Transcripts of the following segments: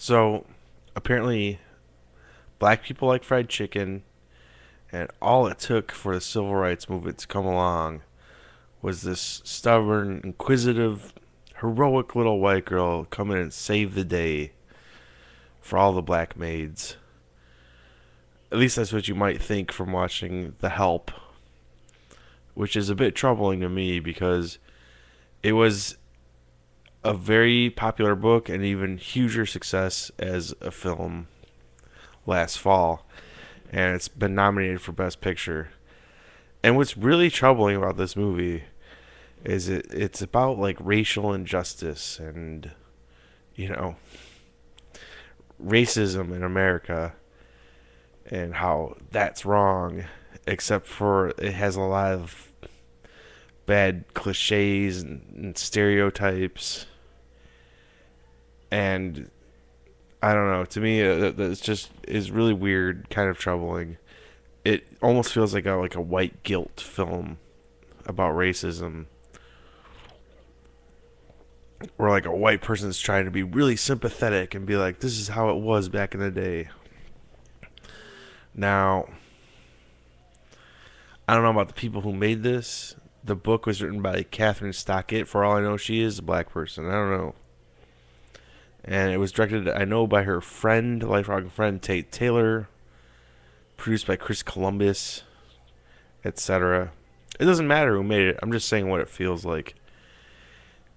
So apparently, black people like fried chicken, and all it took for the civil rights movement to come along was this stubborn, inquisitive, heroic little white girl come in and save the day for all the black maids. At least that's what you might think from watching The Help, which is a bit troubling to me because it was a very popular book and even huger success as a film last fall, and it's been nominated for Best Picture. And what's really troubling about this movie is it's about like racial injustice and you know racism in America and how that's wrong, except for it has a lot of bad cliches and stereotypes. And I don't know, to me it's just is really weird, kind of troubling. It almost feels like a white guilt film about racism, where like a white person's trying to be really sympathetic and be like, this is how it was back in the day. Now, I don't know about the people who made this. The book was written by Catherine Stockett. For all I know, she is a black person. I don't know. And it was directed, I know, by her friend, lifelong friend Tate Taylor. Produced by Chris Columbus, etc. It doesn't matter who made it. I'm just saying what it feels like.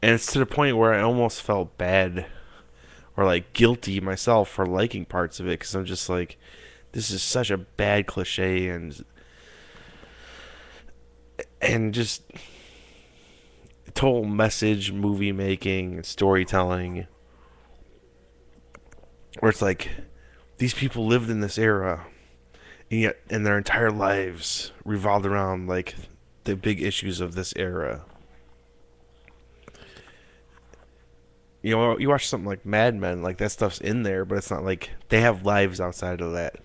And it's to the point where I almost felt bad or like guilty myself for liking parts of it because I'm just like, this is such a bad cliche and just total message movie making storytelling where it's like these people lived in this era and yet and their entire lives revolved around like the big issues of this era. You know, you watch something like Mad Men, like that stuff's in there, but it's not like they have lives outside of that.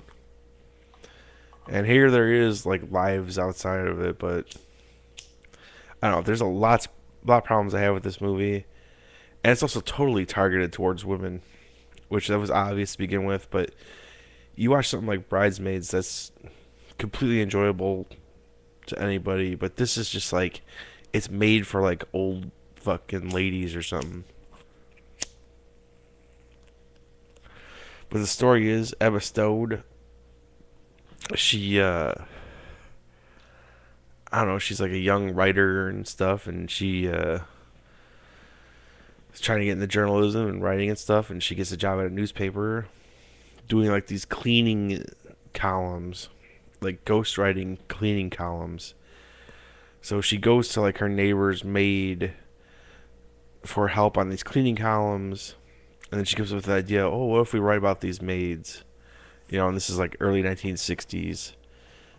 And here there is like lives outside of it, but I don't know. There's lot of problems I have with this movie, and it's also totally targeted towards women, which that was obvious to begin with. But you watch something like Bridesmaids, that's completely enjoyable to anybody, but this is just like it's made for like old fucking ladies or something. But the story is Emma Stone. She I don't know, she's like a young writer and stuff, and she is trying to get into journalism and writing and stuff, and she gets a job at a newspaper doing like these cleaning columns, like ghostwriting cleaning columns. So she goes to like her neighbor's maid for help on these cleaning columns, and then she comes up with the idea, oh, what if we write about these maids? You know, and this is like early 1960s.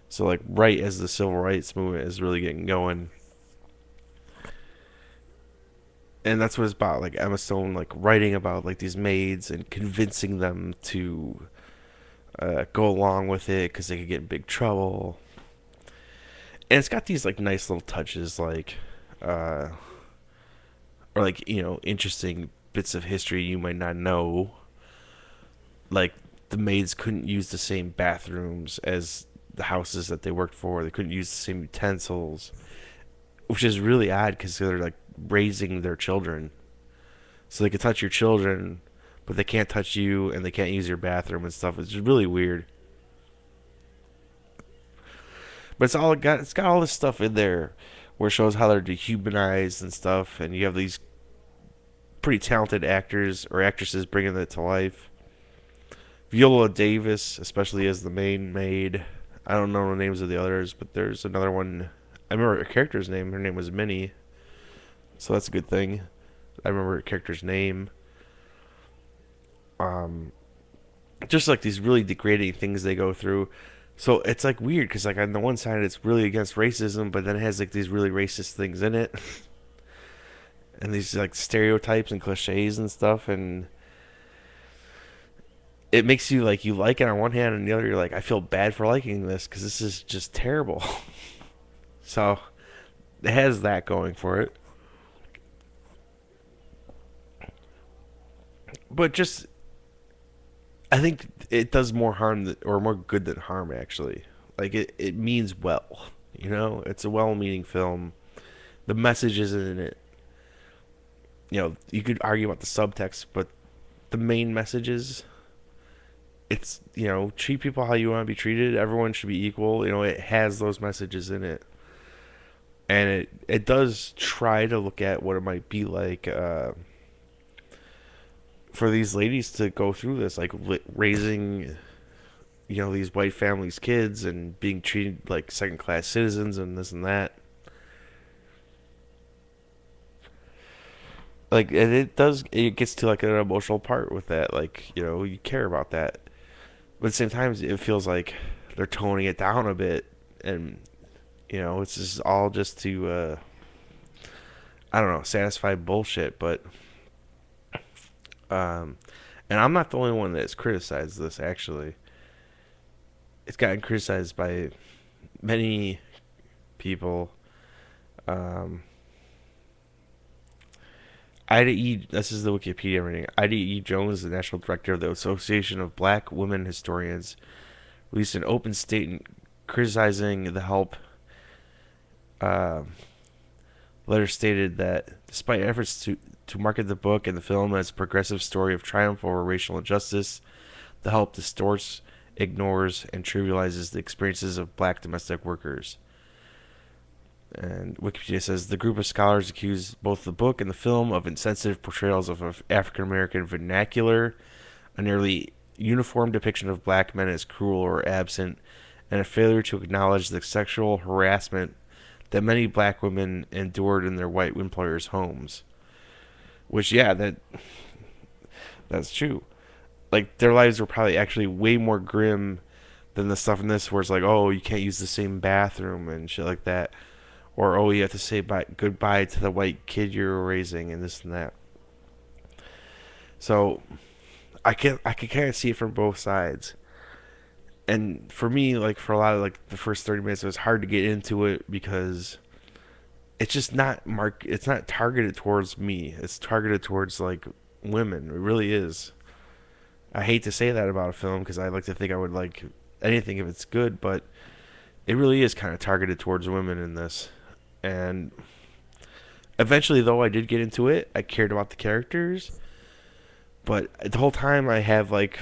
So like right as the civil rights movement is really getting going. And that's what it's about, like Emma Stone like writing about like these maids and convincing them to go along with it because they could get in big trouble. And it's got these like nice little touches, like uh, or like interesting bits of history you might not know. Like the maids couldn't use the same bathrooms as the houses that they worked for. They couldn't use the same utensils, which is really odd because they're like raising their children, so they can touch your children, but they can't touch you, and they can't use your bathroom and stuff. It's just really weird. But it's got all this stuff in there where it shows how they're dehumanized and stuff, and you have these pretty talented actors or actresses bringing it to life. Viola Davis, especially as the main maid. I don't know the names of the others, but there's another one. I remember her character's name. Her name was Minnie, so that's a good thing. I remember her character's name. Um, just like these really degrading things they go through. So it's like weird because like on the one side it's really against racism, but then it has like these really racist things in it, and these like stereotypes and cliches and stuff, and it makes you like you like it on one hand, and on the other you're like I feel bad for liking this because this is just terrible. So it has that going for it, but just I think it does more harm or more good than harm actually. Like it means well. You know, it's a well-meaning film. The message is in it. You know, you could argue about the subtext, but the main message is it's, you know, treat people how you want to be treated. Everyone should be equal. You know, it has those messages in it, and it does try to look at what it might be like for these ladies to go through this, like raising, you know, these white families' kids and being treated like second class citizens and this and that. Like, and it gets to like an emotional part with that. Like, you know, you care about that, but at the same time, it feels like they're toning it down a bit, and you know, it's just all just to I don't know, satisfy bullshit. But um, and I'm not the only one that's criticized this. Actually, it's gotten criticized by many people. Um, Ida E. This is the Wikipedia reading. Ida E. Jones, the national director of the Association of Black Women Historians, released an open statement criticizing the help. Uh, letter stated that despite efforts to market the book and the film as a progressive story of triumph over racial injustice, the help distorts, ignores, and trivializes the experiences of black domestic workers. And Wikipedia says the group of scholars accuse both the book and the film of insensitive portrayals of African American vernacular, a nearly uniform depiction of black men as cruel or absent, and a failure to acknowledge the sexual harassment that many black women endured in their white employers' homes. Which, yeah, that's true. Like their lives were probably actually way more grim than the stuff in this, where it's like, oh, you can't use the same bathroom and shit like that, or oh, you have to say goodbye to the white kid you're raising and this and that. So I can kind of see it from both sides. And for me, like for a lot of like the first 30 minutes, it was hard to get into it because it's just not it's not targeted towards me. It's targeted towards like women. It really is. I hate to say that about a film because I like to think I would like anything if it's good, but it really is kind of targeted towards women in this. And eventually, though, I did get into it. I cared about the characters, but the whole time I have like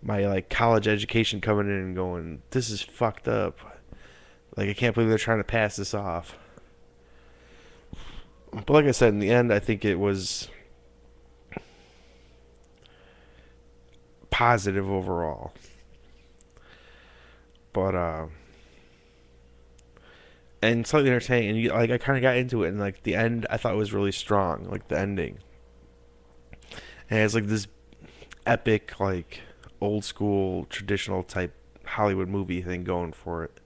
my like college education coming in and going, "This is fucked up." Like I can't believe they're trying to pass this off. But like I said, in the end, I think it was positive overall. But and slightly entertaining. And like I kind of got into it, and like the end, I thought was really strong. Like the ending, and it's like this epic, like old school, traditional type Hollywood movie thing going for it.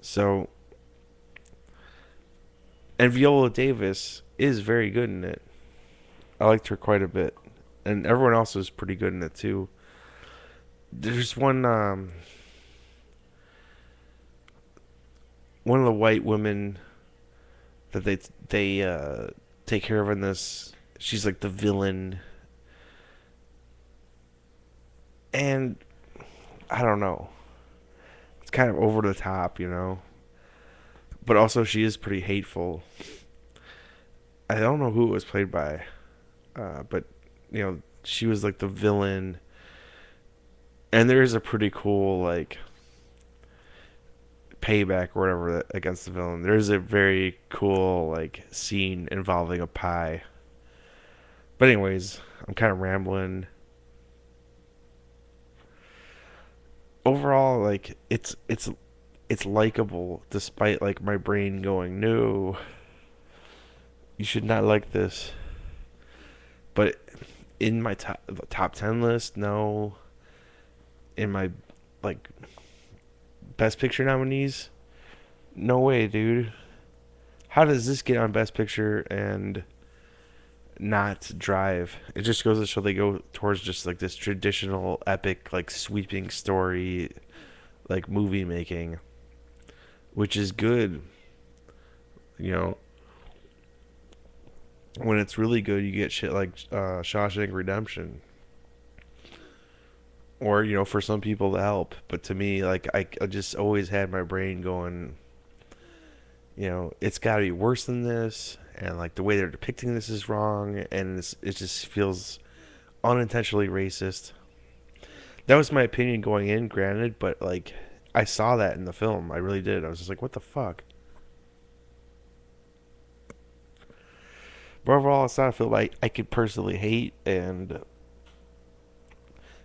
So, and Viola Davis is very good in it. I liked her quite a bit, and everyone else was pretty good in it too. There's one of the white women that they take care of in this. She's like the villain, and I don't know. It's kind of over the top, you know. But also, she is pretty hateful. I don't know who it was played by, but you know, she was like the villain, and there is a pretty cool like payback or whatever against the villain. There's a very cool like scene involving a pie. But anyways, I'm kind of rambling. Overall, like it's likable despite like my brain going, no, you should not like this. But in my top 10 list, no. In my like best picture nominees, no way, dude. How does this get on best picture and not Drive? It just goes to show they go towards just like this traditional epic like sweeping story like movie making, which is good. You know, when it's really good, you get shit like Shawshank Redemption. or for some people to help. But to me, like I just always had my brain going, it's got to be worse than this, and like the way they're depicting this is wrong, and it just feels unintentionally racist. That was my opinion going in, granted, but like I saw that in the film. I really did. I was just like, what the fuck? But overall, it's not a film I could personally hate, and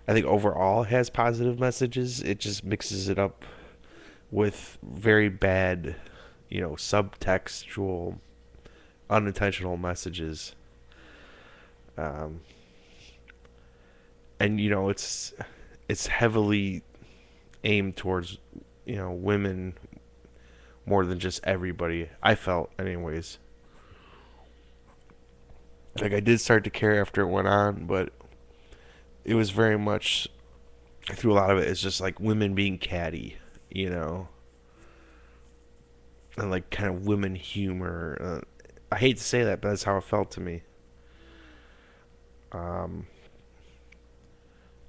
I think overall it has positive messages. It just mixes it up with very bad, subtextual, unintentional messages. Um, and it's heavily aimed towards women more than just everybody. I felt, anyways. Like I did start to care after it went on, but it was very much through a lot of it. It's just like women being catty, you know, and like kind of women humor. I hate to say that, but that's how it felt to me. Um,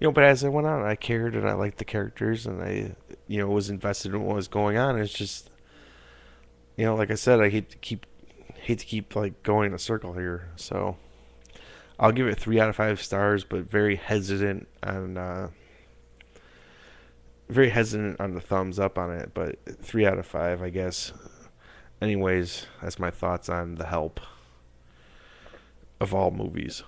but as I went on, I cared and I liked the characters and I was invested in what was going on. It's just, like I said, I hate to keep like going in a circle here. So I'll give it 3 out of 5 stars, but very hesitant on the thumbs up on it. But 3 out of 5, I guess. Anyways, that's my thoughts on The Help of all movies.